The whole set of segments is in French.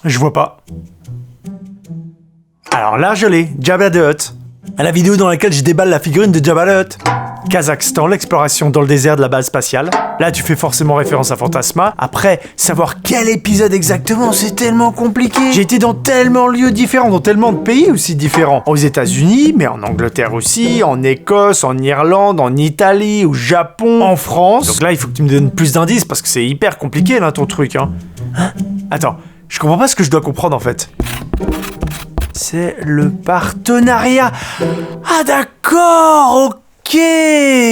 Je vois pas. Alors là, je l'ai, Jabba the Hutt. À la vidéo dans laquelle je déballe la figurine de Jabba the Hutt. Kazakhstan, l'exploration dans le désert de la base spatiale. Là, tu fais forcément référence à Fantasma. Après, savoir quel épisode exactement, c'est tellement compliqué. J'ai été dans tellement de lieux différents, dans tellement de pays aussi différents. Aux États-Unis, mais en Angleterre aussi, en Écosse, en Irlande, en Italie, au Japon, en France. Donc là, il faut que tu me donnes plus d'indices parce que c'est hyper compliqué là ton truc. Hein. Attends, je comprends pas ce que je dois comprendre en fait. C'est le partenariat. Ah d'accord, ok.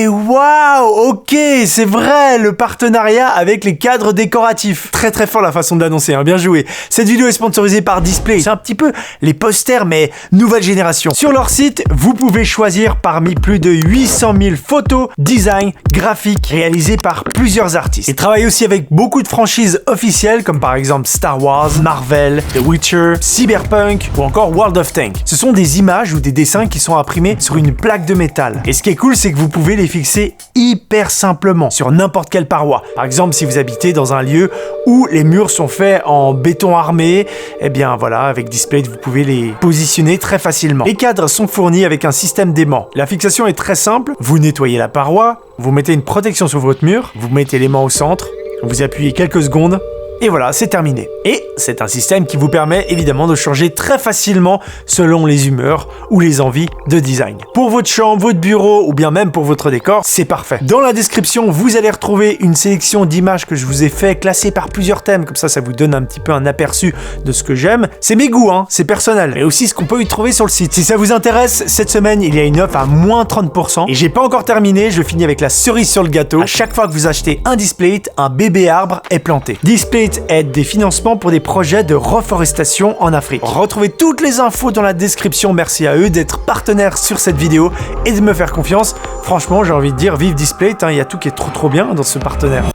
Waouh, ok, c'est vrai, le partenariat avec les cadres décoratifs. Très très fort la façon d'annoncer, hein, bien joué. Cette vidéo est sponsorisée par Display. C'est un petit peu les posters, mais nouvelle génération. Sur leur site, vous pouvez choisir parmi plus de 800 000 photos, designs, graphiques réalisés par plusieurs artistes. Ils travaillent aussi avec beaucoup de franchises officielles, comme par exemple Star Wars, Marvel, The Witcher, Cyberpunk ou encore World of Tanks. Ce sont des images ou des dessins qui sont imprimés sur une plaque de métal. Et ce qui est cool, c'est que vous pouvez les fixer hyper simplement sur n'importe quelle paroi. Par exemple, si vous habitez dans un lieu où les murs sont faits en béton armé, eh bien voilà, avec Display, vous pouvez les positionner très facilement. Les cadres sont fournis avec un système d'aimant. La fixation est très simple. Vous nettoyez la paroi, vous mettez une protection sur votre mur, vous mettez l'aimant au centre, vous appuyez quelques secondes, et voilà, c'est terminé. Et c'est un système qui vous permet évidemment de changer très facilement selon les humeurs ou les envies de design. Pour votre chambre, votre bureau ou bien même pour votre décor, c'est parfait. Dans la description, vous allez retrouver une sélection d'images que je vous ai fait, classées par plusieurs thèmes, comme ça vous donne un petit peu un aperçu de ce que j'aime. C'est mes goûts, hein, c'est personnel, mais aussi ce qu'on peut y trouver sur le site. Si ça vous intéresse, cette semaine, il y a une offre à moins 30%. Et j'ai pas encore terminé, je finis avec la cerise sur le gâteau. À chaque fois que vous achetez un Display, un bébé arbre est planté. Display aide des financements pour des projets de reforestation en Afrique. Retrouvez toutes les infos dans la description. Merci à eux d'être partenaires sur cette vidéo et de me faire confiance. Franchement, j'ai envie de dire vive Display, il y a tout qui est trop bien dans ce partenaire.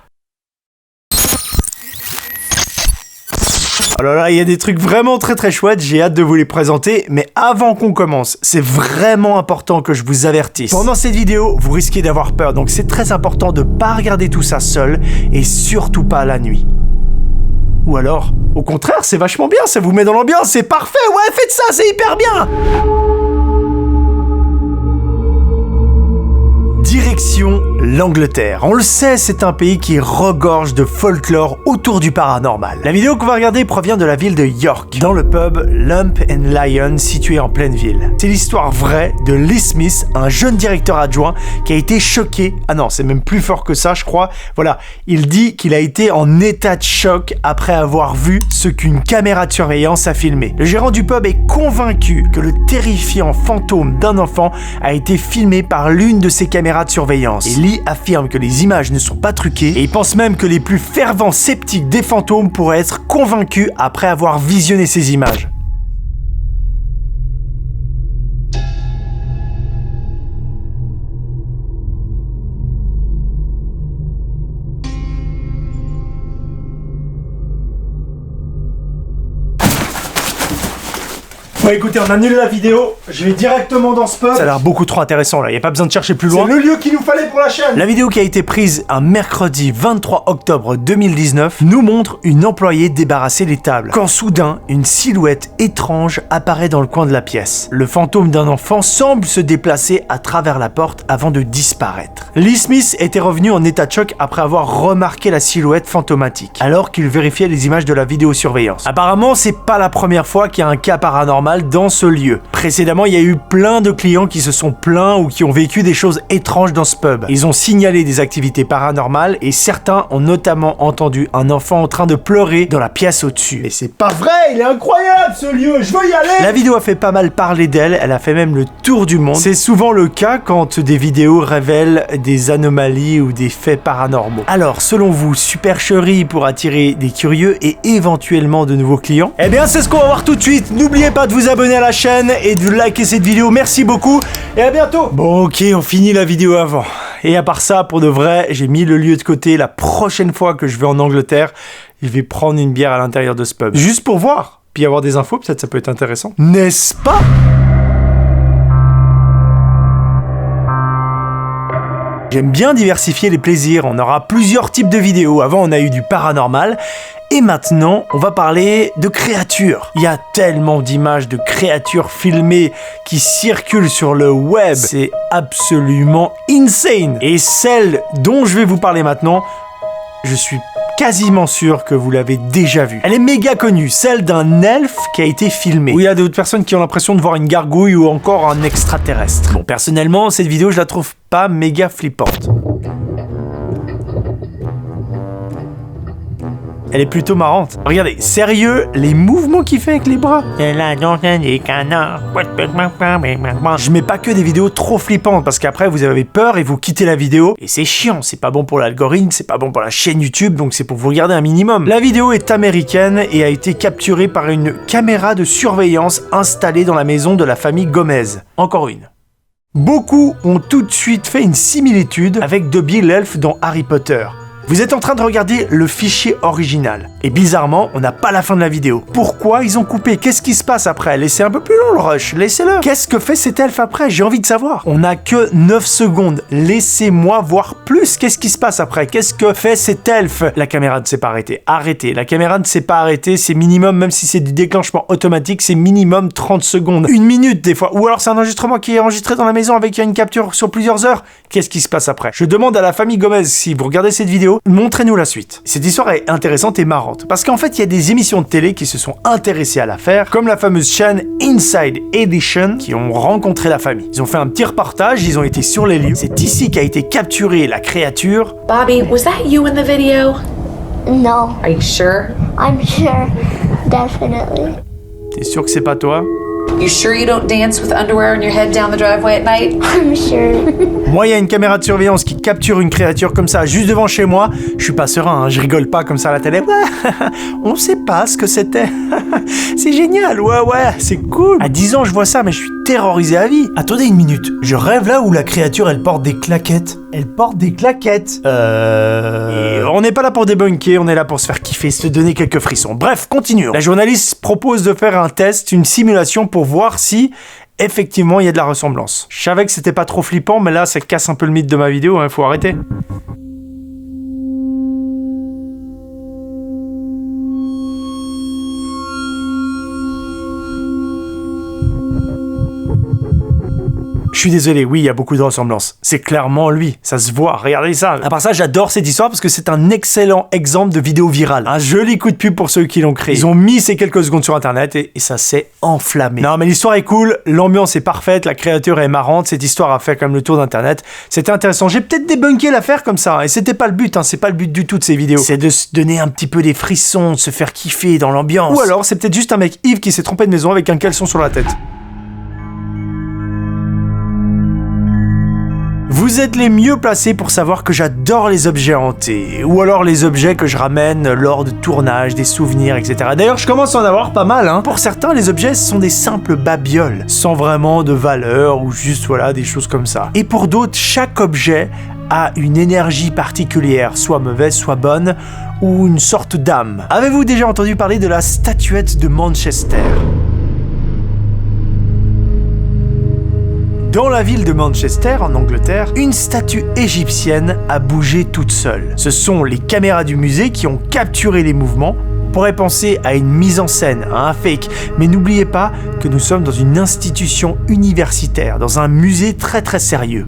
Alors là, il y a des trucs vraiment très chouettes, j'ai hâte de vous les présenter, mais avant qu'on commence, c'est vraiment important que je vous avertisse. Pendant cette vidéo, vous risquez d'avoir peur, donc c'est très important de pas regarder tout ça seul, et surtout pas la nuit. Ou alors, au contraire, c'est vachement bien, ça vous met dans l'ambiance, c'est parfait, ouais, faites ça, c'est hyper bien! Direction l'Angleterre. On le sait, c'est un pays qui regorge de folklore autour du paranormal. La vidéo qu'on va regarder provient de la ville de York, dans le pub Lump and Lion situé en pleine ville. C'est l'histoire vraie de Lee Smith, un jeune directeur adjoint qui a été choqué. Ah non, c'est même plus fort que ça, je crois. Voilà, il dit qu'il a été en état de choc après avoir vu ce qu'une caméra de surveillance a filmé. Le gérant du pub est convaincu que le terrifiant fantôme d'un enfant a été filmé par l'une de ses caméras de surveillance. Et Lee affirme que les images ne sont pas truquées et il pense même que les plus fervents sceptiques des fantômes pourraient être convaincus après avoir visionné ces images. Bon écoutez, on annule la vidéo, je vais directement dans ce pub. Ça a l'air beaucoup trop intéressant là, y a pas besoin de chercher plus loin. C'est le lieu qu'il nous fallait pour la chaîne. La vidéo qui a été prise un mercredi 23 octobre 2019 nous montre une employée débarrasser les tables. Quand soudain, une silhouette étrange apparaît dans le coin de la pièce. Le fantôme d'un enfant semble se déplacer à travers la porte avant de disparaître. Lee Smith était revenu en état de choc après avoir remarqué la silhouette fantomatique, alors qu'il vérifiait les images de la vidéosurveillance. Apparemment, c'est pas la première fois qu'il y a un cas paranormal dans ce lieu. Précédemment, il y a eu plein de clients qui se sont plaints ou qui ont vécu des choses étranges dans ce pub. Ils ont signalé des activités paranormales et certains ont notamment entendu un enfant en train de pleurer dans la pièce au-dessus. Mais c'est pas vrai, il est incroyable ce lieu, je veux y aller! La vidéo a fait pas mal parler d'elle, elle a fait même le tour du monde. C'est souvent le cas quand des vidéos révèlent des anomalies ou des faits paranormaux. Alors, selon vous, supercherie pour attirer des curieux et éventuellement de nouveaux clients? Eh bien, c'est ce qu'on va voir tout de suite. N'oubliez pas de vous abonner à la chaîne et de liker cette vidéo, merci beaucoup et à bientôt. Bon ok, on finit la vidéo avant. Et à part ça, pour de vrai, j'ai mis le lieu de côté. La prochaine fois que je vais en Angleterre, je vais prendre une bière à l'intérieur de ce pub. Juste pour voir, puis avoir des infos, peut-être ça peut être intéressant. N'est-ce pas ? J'aime bien diversifier les plaisirs, on aura plusieurs types de vidéos. Avant on a eu du paranormal, Et maintenant, on va parler de créatures. Il y a tellement d'images de créatures filmées qui circulent sur le web. C'est absolument insane. Et celle dont je vais vous parler maintenant, je suis quasiment sûr que vous l'avez déjà vue. Elle est méga connue, celle d'un elfe qui a été filmé. Où il y a d'autres personnes qui ont l'impression de voir une gargouille ou encore un extraterrestre. Bon, personnellement, cette vidéo, je la trouve pas méga flippante. Elle est plutôt marrante. Regardez, sérieux, les mouvements qu'il fait avec les bras. C'est la danse des canards. Je mets pas que des vidéos trop flippantes parce qu'après vous avez peur et vous quittez la vidéo. Et c'est chiant, c'est pas bon pour l'algorithme, c'est pas bon pour la chaîne YouTube, donc c'est pour vous regarder un minimum. La vidéo est américaine et a été capturée par une caméra de surveillance installée dans la maison de la famille Gomez. Encore une. Beaucoup ont tout de suite fait une similitude avec Dobby l'elfe dans Harry Potter. Vous êtes en train de regarder le fichier original. Et bizarrement, on n'a pas la fin de la vidéo. Pourquoi ils ont coupé? Qu'est-ce qui se passe après? Laissez un peu plus long le rush, laissez-le. Qu'est-ce que fait cet elfe après? J'ai envie de savoir. On n'a que 9 secondes. Laissez-moi voir plus. Qu'est-ce qui se passe après? Qu'est-ce que fait cet elfe? La caméra ne s'est pas arrêtée. Arrêtez. La caméra ne s'est pas arrêtée. C'est minimum, même si c'est du déclenchement automatique, c'est minimum 30 secondes. 1 minute des fois. Ou alors c'est un enregistrement qui est enregistré dans la maison avec une capture sur plusieurs heures. Qu'est-ce qui se passe après? Je demande à la famille Gomez, si vous regardez cette vidéo, montrez-nous la suite. Cette histoire est intéressante et marrante, parce qu'en fait, il y a des émissions de télé qui se sont intéressées à l'affaire, comme la fameuse chaîne Inside Edition, qui ont rencontré la famille. Ils ont fait un petit reportage, ils ont été sur les lieux. C'est ici qu'a été capturée la créature. Bobby, was that you in the video? No, Are you sure? I'm sure. Definitely. T'es sûr que c'est pas toi? You sure you don't dance with underwear on your head down the driveway at night? I'm sure. Moi, il y a une caméra de surveillance qui capture une créature comme ça, juste devant chez moi. Je suis pas serein, hein, je rigole pas comme ça à la télé. On sait pas ce que c'était. C'est génial, ouais, c'est cool. À 10 ans, je vois ça, mais je suis terrorisé à vie. Attendez une minute, je rêve là où la créature, elle porte des claquettes. Elle porte des claquettes. Et on n'est pas là pour débunker, on est là pour se faire kiffer, se donner quelques frissons. Bref, continuons. La journaliste propose de faire un test, une simulation pour voir si effectivement il y a de la ressemblance. Je savais que c'était pas trop flippant, mais là ça casse un peu le mythe de ma vidéo, hein, faut arrêter. Je suis désolé, oui, il y a beaucoup de ressemblances. C'est clairement lui, ça se voit, regardez ça. À part ça, j'adore cette histoire parce que c'est un excellent exemple de vidéo virale. Un joli coup de pub pour ceux qui l'ont créé. Ils ont mis ces quelques secondes sur internet et ça s'est enflammé. Non mais l'histoire est cool, l'ambiance est parfaite, la créature est marrante, cette histoire a fait comme le tour d'internet. C'était intéressant, j'ai peut-être débunké l'affaire comme ça, et c'était pas le but, hein, c'est pas le but du tout de ces vidéos. C'est de se donner un petit peu des frissons, de se faire kiffer dans l'ambiance. Ou alors c'est peut-être juste un mec Yves qui s'est trompé de maison avec un caleçon sur la tête. Vous êtes les mieux placés pour savoir que j'adore les objets hantés, ou alors les objets que je ramène lors de tournages, des souvenirs, etc. D'ailleurs, je commence à en avoir pas mal, hein. Pour certains, les objets sont des simples babioles, sans vraiment de valeur, ou juste, voilà, des choses comme ça. Et pour d'autres, chaque objet a une énergie particulière, soit mauvaise, soit bonne, ou une sorte d'âme. Avez-vous déjà entendu parler de la statuette de Manchester ? Dans la ville de Manchester, en Angleterre, une statue égyptienne a bougé toute seule. Ce sont les caméras du musée qui ont capturé les mouvements. On pourrait penser à une mise en scène, à un fake, mais n'oubliez pas que nous sommes dans une institution universitaire, dans un musée très très sérieux.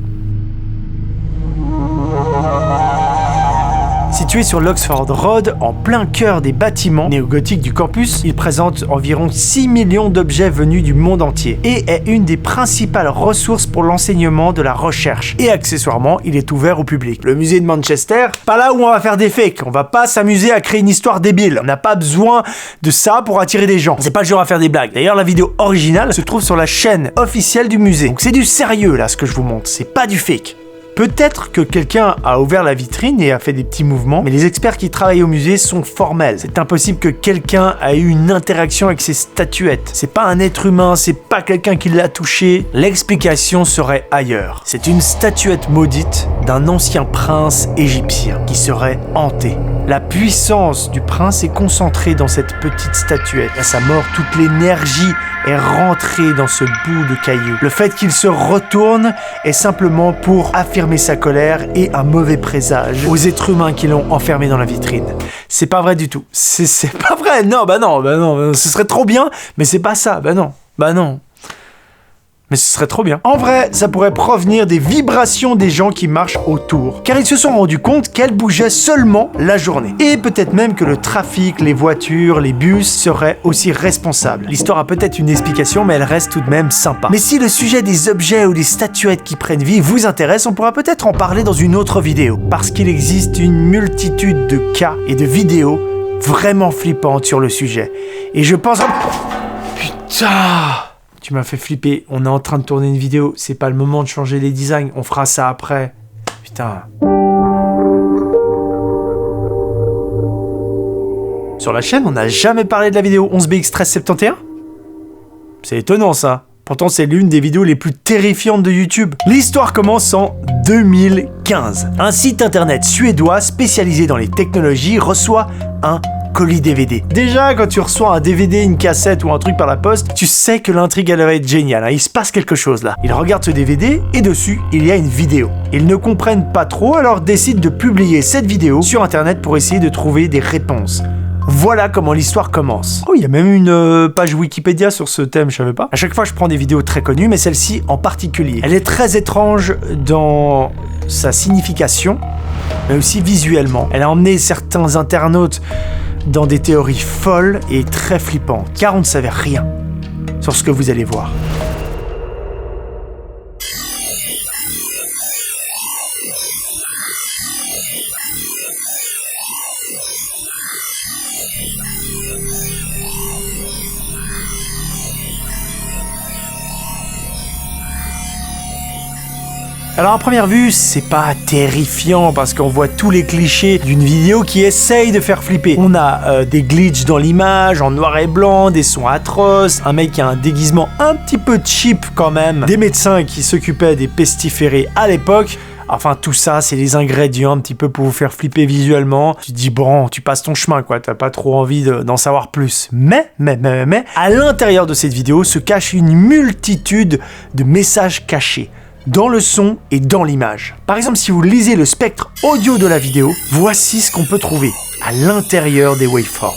Situé sur l'Oxford Road, en plein cœur des bâtiments néo-gothiques du campus, il présente environ 6 millions d'objets venus du monde entier et est une des principales ressources pour l'enseignement de la recherche. Et accessoirement, il est ouvert au public. Le musée de Manchester, pas là où on va faire des fakes, on va pas s'amuser à créer une histoire débile. On n'a pas besoin de ça pour attirer des gens. C'est pas le genre à faire des blagues. D'ailleurs, la vidéo originale se trouve sur la chaîne officielle du musée. Donc c'est du sérieux là ce que je vous montre, c'est pas du fake. Peut-être que quelqu'un a ouvert la vitrine et a fait des petits mouvements, mais les experts qui travaillent au musée sont formels. C'est impossible que quelqu'un ait eu une interaction avec ces statuettes. C'est pas un être humain, c'est pas quelqu'un qui l'a touché. L'explication serait ailleurs. C'est une statuette maudite d'un ancien prince égyptien qui serait hantée. La puissance du prince est concentrée dans cette petite statuette. À sa mort, toute l'énergie est rentrée dans ce bout de caillou. Le fait qu'il se retourne est simplement pour affirmer sa colère et un mauvais présage aux êtres humains qui l'ont enfermé dans la vitrine. C'est pas vrai du tout. C'est pas vrai. Non, bah non. Ce serait trop bien, mais c'est pas ça. Bah non. Mais ce serait trop bien. En vrai, ça pourrait provenir des vibrations des gens qui marchent autour. Car ils se sont rendus compte qu'elles bougeaient seulement la journée. Et peut-être même que le trafic, les voitures, les bus seraient aussi responsables. L'histoire a peut-être une explication, mais elle reste tout de même sympa. Mais si le sujet des objets ou des statuettes qui prennent vie vous intéresse, on pourra peut-être en parler dans une autre vidéo. Parce qu'il existe une multitude de cas et de vidéos vraiment flippantes sur le sujet. Et je pense... Putain! Tu m'as fait flipper, on est en train de tourner une vidéo, c'est pas le moment de changer les designs, on fera ça après. Putain. Sur la chaîne, on n'a jamais parlé de la vidéo 11BX1371 ? C'est étonnant ça. Pourtant, c'est l'une des vidéos les plus terrifiantes de YouTube. L'histoire commence en 2015. Un site internet suédois spécialisé dans les technologies reçoit un colis DVD. Déjà, quand tu reçois un DVD, une cassette ou un truc par la poste, tu sais que l'intrigue elle va être géniale, hein. Il se passe quelque chose là. Ils regardent ce DVD et dessus, il y a une vidéo. Ils ne comprennent pas trop, alors décident de publier cette vidéo sur internet pour essayer de trouver des réponses. Voilà comment l'histoire commence. Oh, il y a même une page Wikipédia sur ce thème, je savais pas. À chaque fois, je prends des vidéos très connues, mais celle-ci en particulier. Elle est très étrange dans sa signification, mais aussi visuellement. Elle a emmené certains internautes dans des théories folles et très flippantes, car on ne savait rien sur ce que vous allez voir. Alors à première vue, c'est pas terrifiant parce qu'on voit tous les clichés d'une vidéo qui essaye de faire flipper. On a des glitches dans l'image, en noir et blanc, des sons atroces, un mec qui a un déguisement un petit peu cheap quand même, des médecins qui s'occupaient des pestiférés à l'époque. Enfin, tout ça, c'est les ingrédients un petit peu pour vous faire flipper visuellement. Tu te dis, bon, tu passes ton chemin, quoi. T'as pas trop envie d'en savoir plus. Mais, à l'intérieur de cette vidéo se cache une multitude de messages cachés dans le son et dans l'image. Par exemple, si vous lisez le spectre audio de la vidéo, voici ce qu'on peut trouver à l'intérieur des waveforms.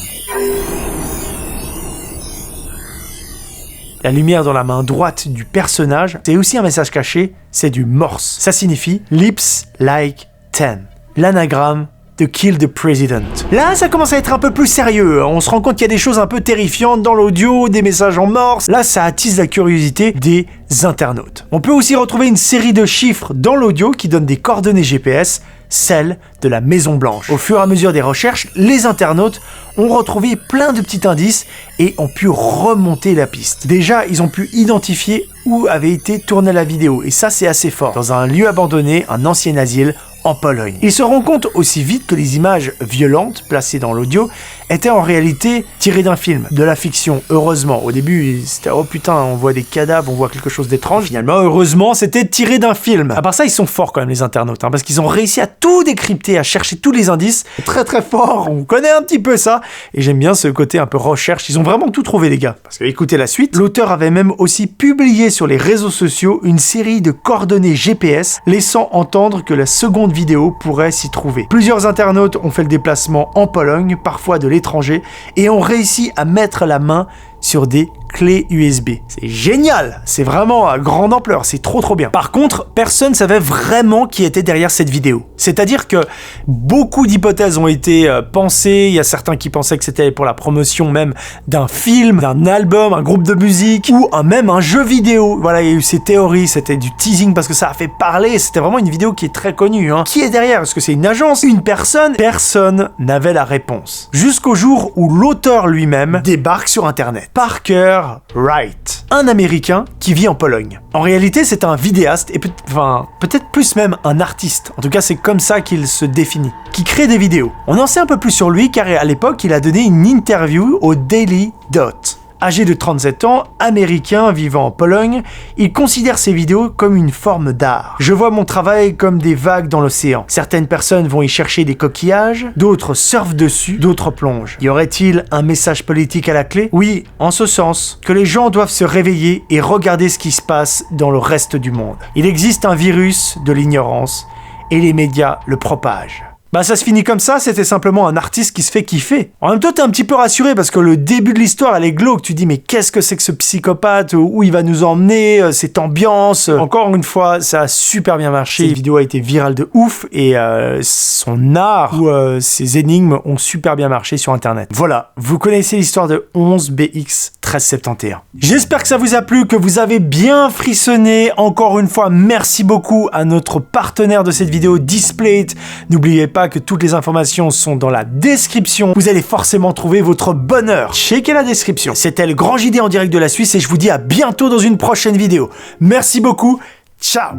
La lumière dans la main droite du personnage, c'est aussi un message caché, c'est du morse. Ça signifie « Lips like 10 », l'anagramme de Kill the President. Là, ça commence à être un peu plus sérieux. On se rend compte qu'il y a des choses un peu terrifiantes dans l'audio, des messages en morse. Là, ça attise la curiosité des internautes. On peut aussi retrouver une série de chiffres dans l'audio qui donnent des coordonnées GPS, celles de la Maison Blanche. Au fur et à mesure des recherches, les internautes ont retrouvé plein de petits indices et ont pu remonter la piste. Déjà, ils ont pu identifier où avait été tournée la vidéo, et ça, c'est assez fort. Dans un lieu abandonné, un ancien asile, en Pologne. Ils se rendent compte aussi vite que les images violentes placées dans l'audio étaient en réalité tirées d'un film, de la fiction, heureusement. Au début, c'était « oh putain, on voit des cadavres, on voit quelque chose d'étrange ». Finalement, heureusement, c'était tiré d'un film. À part ça, ils sont forts quand même, les internautes, hein, parce qu'ils ont réussi à tout décrypter, à chercher tous les indices. Très très fort, on connaît un petit peu ça. Et j'aime bien ce côté un peu recherche, ils ont vraiment tout trouvé, les gars. Parce que écoutez la suite, l'auteur avait même aussi publié sur les réseaux sociaux une série de coordonnées GPS, laissant entendre que la seconde vidéo pourrait s'y trouver. Plusieurs internautes ont fait le déplacement en Pologne, parfois de l'étranger, et ont réussi à mettre la main sur des clés USB. C'est génial, c'est vraiment à grande ampleur, c'est trop bien. Par contre, personne ne savait vraiment qui était derrière cette vidéo. C'est-à-dire que beaucoup d'hypothèses ont été pensées, il y a certains qui pensaient que c'était pour la promotion même d'un film, d'un album, un groupe de musique, ou même un jeu vidéo. Voilà, il y a eu ces théories, c'était du teasing parce que ça a fait parler, c'était vraiment une vidéo qui est très connue, hein. Qui est derrière? Est-ce que c'est une agence? Une personne? Personne n'avait la réponse. Jusqu'au jour où l'auteur lui-même débarque sur Internet. Parker Wright, un Américain qui vit en Pologne. En réalité, c'est un vidéaste et peut-être plus même un artiste. En tout cas, c'est comme ça qu'il se définit. Qui crée des vidéos. On en sait un peu plus sur lui car à l'époque, il a donné une interview au Daily Dot. Âgé de 37 ans, américain vivant en Pologne, il considère ses vidéos comme une forme d'art. Je vois mon travail comme des vagues dans l'océan. Certaines personnes vont y chercher des coquillages, d'autres surfent dessus, d'autres plongent. Y aurait-il un message politique à la clé? Oui, en ce sens, que les gens doivent se réveiller et regarder ce qui se passe dans le reste du monde. Il existe un virus de l'ignorance et les médias le propagent. Bah ça se finit comme ça, c'était simplement un artiste qui se fait kiffer. En même temps, t'es un petit peu rassuré parce que le début de l'histoire, elle est glauque. Tu dis, mais qu'est-ce que c'est que ce psychopathe? Où il va nous emmener? Cette ambiance? Encore une fois, ça a super bien marché. Cette vidéo a été virale de ouf et son art ou ses énigmes ont super bien marché sur Internet. Voilà, vous connaissez l'histoire de 11BX1371. J'espère que ça vous a plu, que vous avez bien frissonné. Encore une fois, merci beaucoup à notre partenaire de cette vidéo, Displayed. N'oubliez pas que toutes les informations sont dans la description. Vous allez forcément trouver votre bonheur. Checkez la description. C'était le Grand JD en direct de la Suisse et je vous dis à bientôt dans une prochaine vidéo. Merci beaucoup. Ciao.